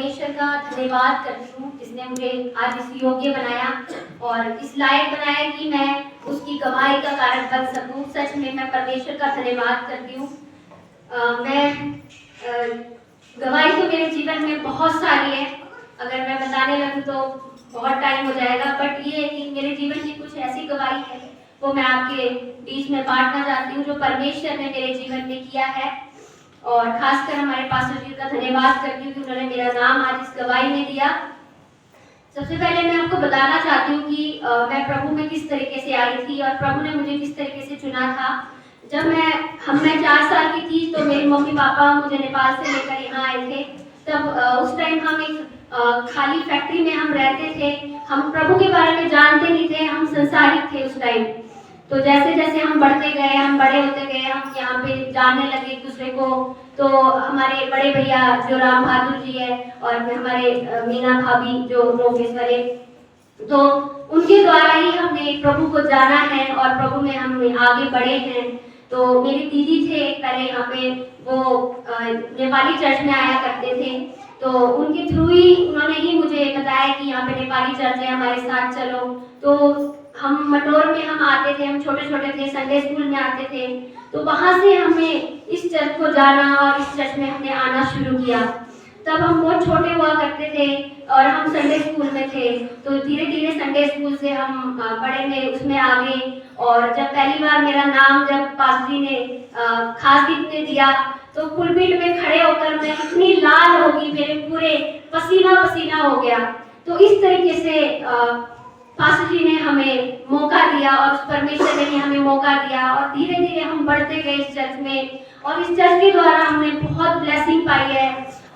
परमेश्वर का धन्यवाद करती हूँ जिसने मुझे आज इस योग्य बनाया और इस लायक बनाया कि मैं उसकी गवाही का कारण बन सकूँ। सच में मैं परमेश्वर का धन्यवाद करती हूँ। गवाही तो मेरे जीवन में बहुत सारी है, अगर मैं बताने लगूँ तो बहुत टाइम हो जाएगा, बट ये है कि मेरे जीवन की कुछ ऐसी गवाही है वो मैं आपके बीच में बांटना चाहती हूँ जो परमेश्वर ने मेरे जीवन में किया है। और खासकर हमारे पास्टर जी का धन्यवाद करती हूँ कि उन्होंने मेरा नाम आज इस गवाही में दिया। सबसे पहले मैं आपको बताना चाहती हूँ कि मैं प्रभु में किस तरीके से आई थी और प्रभु ने मुझे किस तरीके से चुना था। जब मैं 4 साल की थी तो मेरे मम्मी पापा मुझे नेपाल से लेकर यहाँ आए थे। तब उस टाइम हम एक खाली फैक्ट्री में हम रहते थे। हम प्रभु के बारे में जानते नहीं थे, हम संसारिक थे उस टाइम। तो जैसे जैसे हम बढ़ते गए, हम बड़े होते गए, हम यहाँ पे जानने लगे एक दूसरे को। तो हमारे बड़े भैया जो राम बहादुर जी है और हमारे मीना भाभी जो रोकेश्वर है, तो उनके द्वारा ही हमने प्रभु को जाना है और प्रभु में हम आगे बढ़े हैं। तो मेरी दीदी थे पहले यहाँ पे, वो नेपाली चर्च में आया करते थे, तो उनके थ्रू ही उन्होंने ही मुझे बताया कि यहाँ पे नेपाली चर्च है, हमारे साथ चलो। तो हम मटोर में हम आते थे, हम छोटे छोटे थे, संडे स्कूल में आते थे। तो वहाँ से हमें इस चर्च को जाना और इस चर्च में हमने आना शुरू किया। तब हम बहुत छोटे हुआ करते थे और हम संडे स्कूल में थे। तो धीरे धीरे संडे स्कूल से हम बड़े में उसमें आ गए। और जब पहली बार मेरा नाम जब पास्टर जी ने खास गीत ने दिया तो पुलपिट में खड़े होकर मैं इतनी लाल हो गई, मेरे पूरे पसीना पसीना हो गया। तो इस तरीके से पास्टर जी ने हमें मौका दिया और उस परमेश्वर ने हमें मौका दिया और धीरे धीरे हम बढ़ते गए इस चर्च में। और इस चर्च के द्वारा हमने बहुत ब्लेसिंग पाई है।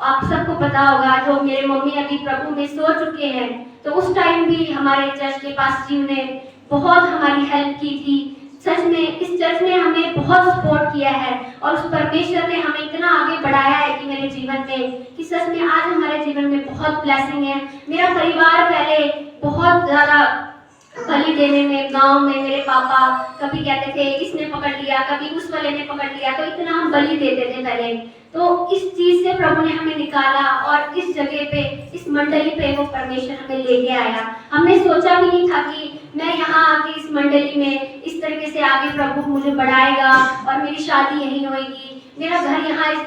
आप सबको पता होगा, जो मेरे मम्मी अभी प्रभु में सो चुके हैं, तो उस टाइम भी हमारे चर्च के पास्टर जी ने बहुत हमारी हेल्प की थी। सच में इस चर्च ने हमें बहुत सपोर्ट किया है और उस परमेश्वर ने हमें इतना आगे बढ़ाया है कि मेरे जीवन में, कि सच में आज हमारे जीवन में बहुत ब्लेसिंग है। मेरा परिवार पहले बहुत ज़्यादा बलि देने में, गांव में मेरे पापा कभी कहते थे इसने पकड़ लिया, कभी उस वाले ने पकड़ लिया, तो इतना हम बलि देते थे पहले। तो इस चीज से प्रभु ने हमें निकाला और इस जगह पे, इस मंडली पे वो परमेश्वर हमें लेके आया। हमने सोचा भी नहीं था कि मैं यहाँ आके इस मंडली में इस तरीके से आगे प्रभु मुझे बढ़ाएगा और मेरी शादी यहीं होगी, मेरा घर यहाँ इस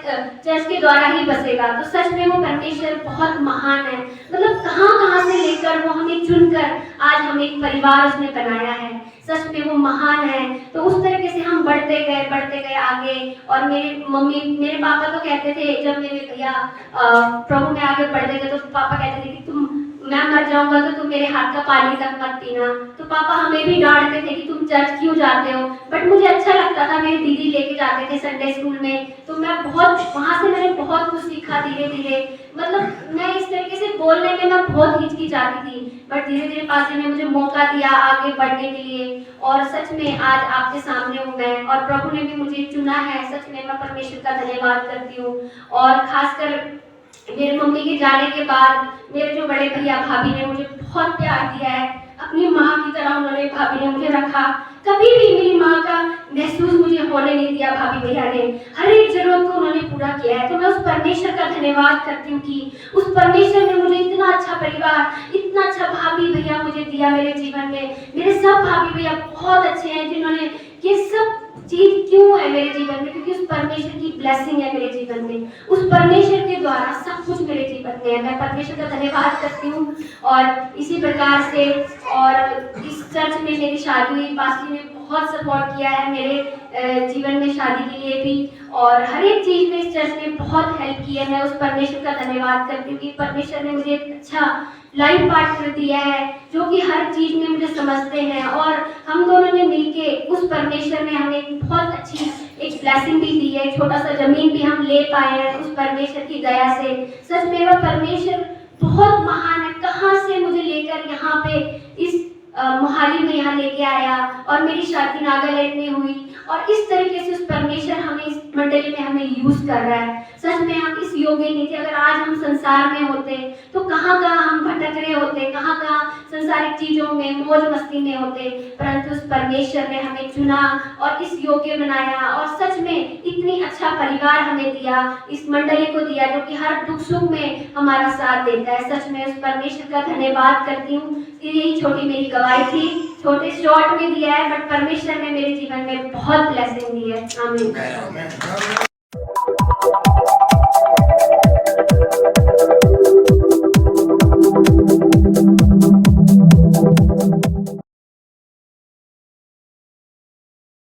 चर्च के द्वारा ही बसेगा। तो सच में वो परमेश्वर बहुत महान है। मतलब कहाँ कहाँ से लेकर वो हमें चुनकर आज हमें एक परिवार उसने बनाया है। सच में वो महान है। तो उस तरीके से हम बढ़ते गए आगे। और मेरे मम्मी, मेरे पापा तो कहते थे, जब मेरे भैया प्रभु में आगे बढ़ते गए तो पापा कहते थे कि मैं मर जाऊंगा तो तुम मेरे हाथ का पानी तक मत पीना। तो पापा हमें भी डांटते थे कि तुम चर्च क्यों जाते हो, बट मुझे अच्छा लगता था। मेरी दीदी लेके जाते थे संडे स्कूल में, तो मैं बहुत वहाँ से मैंने बहुत कुछ सीखा धीरे धीरे। मतलब मैं इस तरीके से बोलने में मैं बहुत हिचकिचाती थी, बट धीरे धीरे पास्टर ने मुझे मौका दिया आगे बढ़ने के लिए। और सच में आज आपके सामने हूँ मैं और प्रभु ने भी मुझे चुना है। सच में मैं परमेश्वर का धन्यवाद करती हूँ। और खासकर मेरे मम्मी के जाने के बाद मेरे जो बड़े भैया भाभी ने मुझे बहुत प्यार दिया है। अपनी माँ की तरह उन्होंने, भाभी ने मुझे रखा। कभी भी मेरी माँ का महसूस मुझे होने नहीं दिया। भाभी भैया ने हर एक जरूरत को उन्होंने पूरा किया है। तो मैं उस परमेश्वर का धन्यवाद करती हूँ कि उस परमेश्वर ने मुझे इतना अच्छा परिवार, इतना अच्छा भाभी भैया मुझे दिया मेरे जीवन में। मेरे सब भाभी भैया बहुत अच्छे हैं, जिन्होंने ये सब चीज क्यों है मेरे जीवन में, क्योंकि उस परमेश्वर की ब्लेसिंग है मेरे जीवन में। उस परमेश्वर के द्वारा सब कुछ मेरे जीवन में है। मैं परमेश्वर का धन्यवाद करती हूँ। और इसी प्रकार से और इस चर्च में मेरी शादी हुई, पास्टर ने बहुत सपोर्ट किया है मेरे जीवन में शादी के लिए भी, और हर एक चीज में इस चर्च ने बहुत हेल्प की है। मैं उस परमेश्वर का धन्यवाद करती हूँ कि परमेश्वर ने मुझे एक अच्छा लाइफ पार्टनर दिया है जो कि हर चीज में मुझे समझते हैं। और हम दोनों ने मिलके, उस परमेश्वर ने हमें बहुत अच्छी एक ब्लेसिंग भी दी है। छोटा सा जमीन भी हम ले पाए हैं उस परमेश्वर की दया से। सच में वह परमेश्वर बहुत महान है। कहाँ से मुझे लेकर यहाँ पे इस मोहाली में यहाँ लेके आया और मेरी शादी नागालैंड में हुई और इस तरीके से उस परमेश्वर हमें इस मंडली में हमें यूज कर रहा है। सच में हम इस योग्य नहीं थे। अगर आज हम संसार में होते तो कहाँ कहाँ हम भटक रहे होते, कहाँ कहाँ संसारिक चीजों में मौज मस्ती में होते, परंतु उस परमेश्वर ने हमें चुना और इस योग्य बनाया और सच में इतनी अच्छा परिवार हमें दिया, इस मंडली को दिया जो कि हर दुख सुख में हमारा साथ देता है। सच में उस परमेश्वर का धन्यवाद करती हूँ। यही छोटी मेरी गवाही थी, छोटे शॉर्ट में दिया है, बट परमेश्वर ने मेरे जीवन में बहुत ब्लेसिंग दी है। आमीन।